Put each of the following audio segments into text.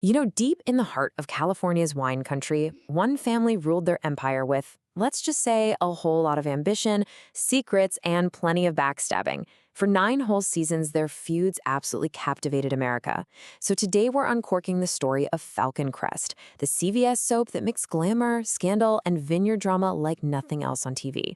Deep in the heart of California's wine country, one family ruled their empire with, let's just say, a whole lot of ambition, secrets, and plenty of backstabbing. For 9 whole seasons, their feuds absolutely captivated America. So today we're uncorking the story of Falcon Crest, the CVS soap that mixed glamour, scandal, and vineyard drama like nothing else on TV.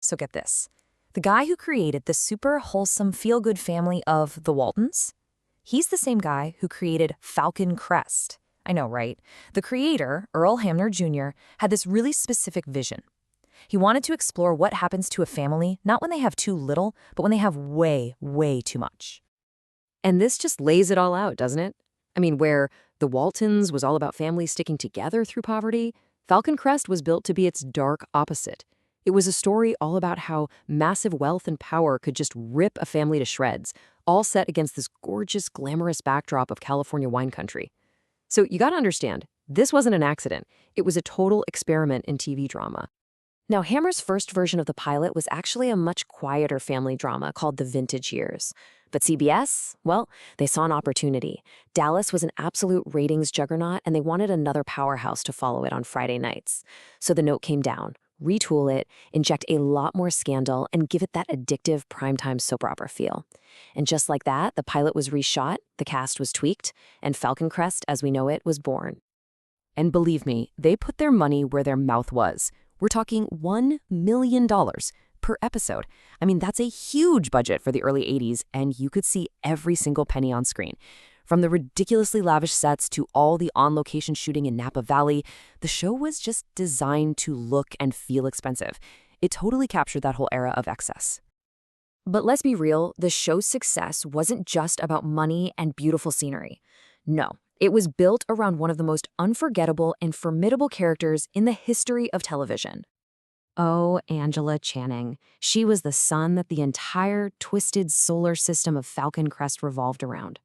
So get this. The guy who created the super wholesome feel-good family of the Waltons, he's the same guy who created Falcon Crest. I know, right? The creator, Earl Hamner Jr., had this really specific vision. He wanted to explore what happens to a family not when they have too little, but when they have way, way too much. And this just lays it all out, doesn't it? I mean, where The Waltons was all about families sticking together through poverty, Falcon Crest was built to be its dark opposite. It was a story all about how massive wealth and power could just rip a family to shreds, all set against this gorgeous, glamorous backdrop of California wine country. So you gotta understand, this wasn't an accident. It was a total experiment in TV drama. Now, Hammer's first version of the pilot was actually a much quieter family drama called The Vintage Years. But CBS, well, they saw an opportunity. Dallas was an absolute ratings juggernaut, and they wanted another powerhouse to follow it on Friday nights. So the note came down: retool it, inject a lot more scandal, and give it that addictive primetime soap opera feel. And just like that, the pilot was reshot, the cast was tweaked, and Falcon Crest, as we know it, was born. And believe me, they put their money where their mouth was. We're talking $1 million per episode. I mean, that's a huge budget for the early 80s, and you could see every single penny on screen. From the ridiculously lavish sets to all the on-location shooting in Napa Valley, the show was just designed to look and feel expensive. It totally captured that whole era of excess. But let's be real, the show's success wasn't just about money and beautiful scenery. No, it was built around one of the most unforgettable and formidable characters in the history of television. Oh, Angela Channing. She was the sun that the entire twisted solar system of Falcon Crest revolved around.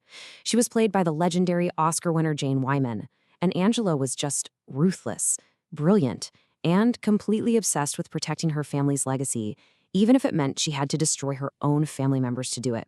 She was played by the legendary Oscar winner Jane Wyman, and Angela was just ruthless, brilliant, and completely obsessed with protecting her family's legacy, even if it meant she had to destroy her own family members to do it.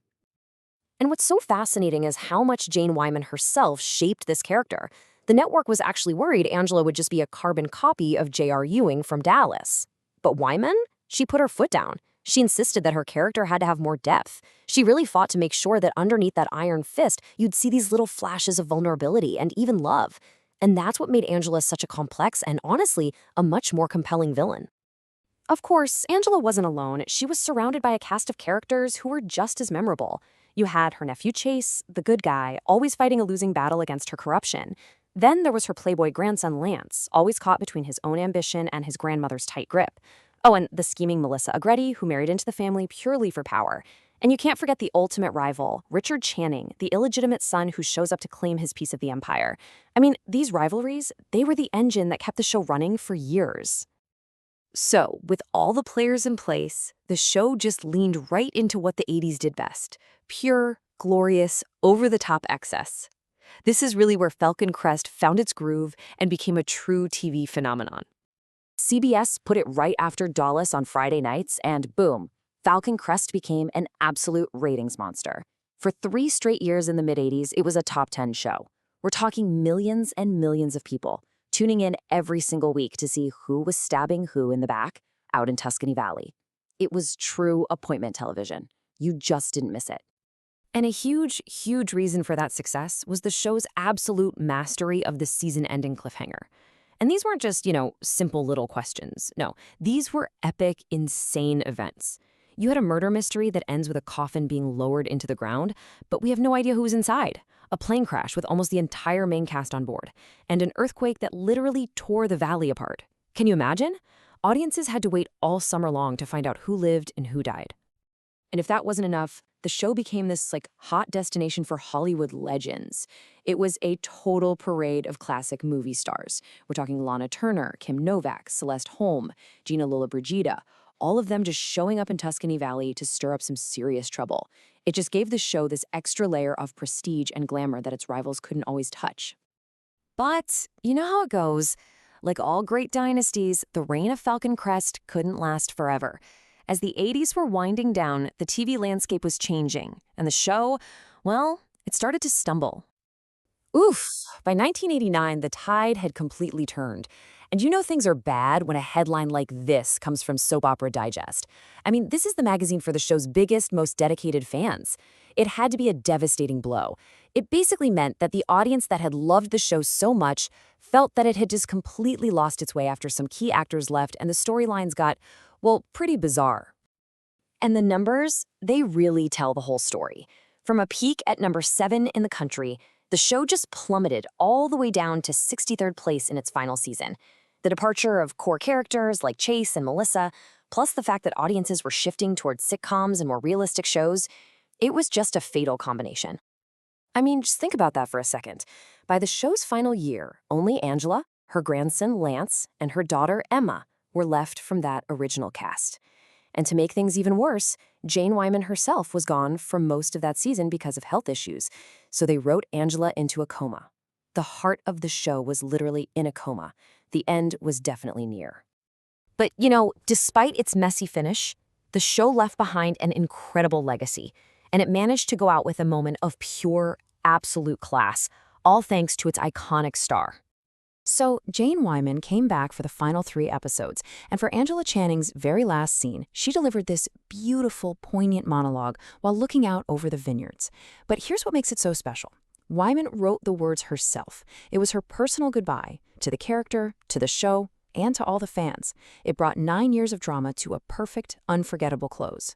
And what's so fascinating is how much Jane Wyman herself shaped this character. The network was actually worried Angela would just be a carbon copy of J.R. Ewing from Dallas. But Wyman? She put her foot down. She insisted that her character had to have more depth. She really fought to make sure that underneath that iron fist, you'd see these little flashes of vulnerability and even love. And that's what made Angela such a complex and, honestly, a much more compelling villain. Of course, Angela wasn't alone. She was surrounded by a cast of characters who were just as memorable. You had her nephew Chase, the good guy, always fighting a losing battle against her corruption. Then there was her playboy grandson Lance, always caught between his own ambition and his grandmother's tight grip. Oh, and the scheming Melissa Agretti, who married into the family purely for power. And you can't forget the ultimate rival, Richard Channing, the illegitimate son who shows up to claim his piece of the empire. I mean, these rivalries, they were the engine that kept the show running for years. So, with all the players in place, the show just leaned right into what the 80s did best: pure, glorious, over-the-top excess. This is really where Falcon Crest found its groove and became a true TV phenomenon. CBS put it right after Dallas on Friday nights, and boom, Falcon Crest became an absolute ratings monster. For 3 straight years in the mid-80s, it was a top 10 show. We're talking millions and millions of people tuning in every single week to see who was stabbing who in the back out in Tuscany Valley. It was true appointment television. You just didn't miss it. And a huge, huge reason for that success was the show's absolute mastery of the season-ending cliffhanger. And these weren't just, simple little questions. No, these were epic, insane events. You had a murder mystery that ends with a coffin being lowered into the ground, but we have no idea who's inside. A plane crash with almost the entire main cast on board, and an earthquake that literally tore the valley apart. Can you imagine? Audiences had to wait all summer long to find out who lived and who died. And if that wasn't enough, the show became this hot destination for Hollywood legends. It was a total parade of classic movie stars. We're talking Lana Turner, Kim Novak, Celeste Holm, Gina Lollobrigida, all of them just showing up in Tuscany Valley to stir up some serious trouble. It just gave the show this extra layer of prestige and glamour that its rivals couldn't always touch. But you know how it goes. Like all great dynasties, the reign of Falcon Crest couldn't last forever. As the 80s were winding down, the TV landscape was changing, and the show, well, it started to stumble. Oof, by 1989, the tide had completely turned. And you know things are bad when a headline like this comes from Soap Opera Digest. I mean, this is the magazine for the show's biggest, most dedicated fans. It had to be a devastating blow. It basically meant that the audience that had loved the show so much felt that it had just completely lost its way after some key actors left and the storylines got, well, pretty bizarre. And the numbers, they really tell the whole story. From a peak at number 7 in the country, the show just plummeted all the way down to 63rd place in its final season. The departure of core characters like Chase and Melissa, plus the fact that audiences were shifting towards sitcoms and more realistic shows, it was just a fatal combination. I mean, just think about that for a second. By the show's final year, only Angela, her grandson Lance, and her daughter Emma were left from that original cast. And to make things even worse, Jane Wyman herself was gone for most of that season because of health issues, so they wrote Angela into a coma. The heart of the show was literally in a coma. The end was definitely near. But, despite its messy finish, the show left behind an incredible legacy, and it managed to go out with a moment of pure, absolute class, all thanks to its iconic star. So, Jane Wyman came back for the final 3 episodes, and for Angela Channing's very last scene, she delivered this beautiful, poignant monologue while looking out over the vineyards. But here's what makes it so special. Wyman wrote the words herself. It was her personal goodbye to the character, to the show, and to all the fans. It brought 9 years of drama to a perfect, unforgettable close.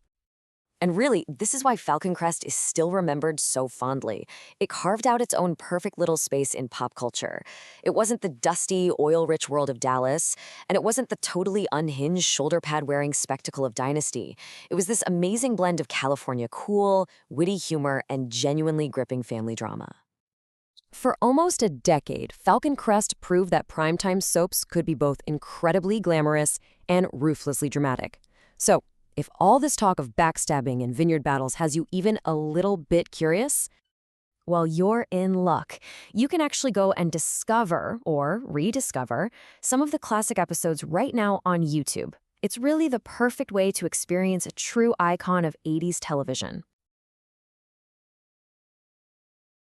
And really, this is why Falcon Crest is still remembered so fondly. It carved out its own perfect little space in pop culture. It wasn't the dusty, oil-rich world of Dallas, and it wasn't the totally unhinged shoulder-pad-wearing spectacle of Dynasty. It was this amazing blend of California cool, witty humor, and genuinely gripping family drama. For almost a decade, Falcon Crest proved that primetime soaps could be both incredibly glamorous and ruthlessly dramatic. So, if all this talk of backstabbing and vineyard battles has you even a little bit curious, well, you're in luck. You can actually go and discover or rediscover some of the classic episodes right now on YouTube. It's really the perfect way to experience a true icon of 80s television.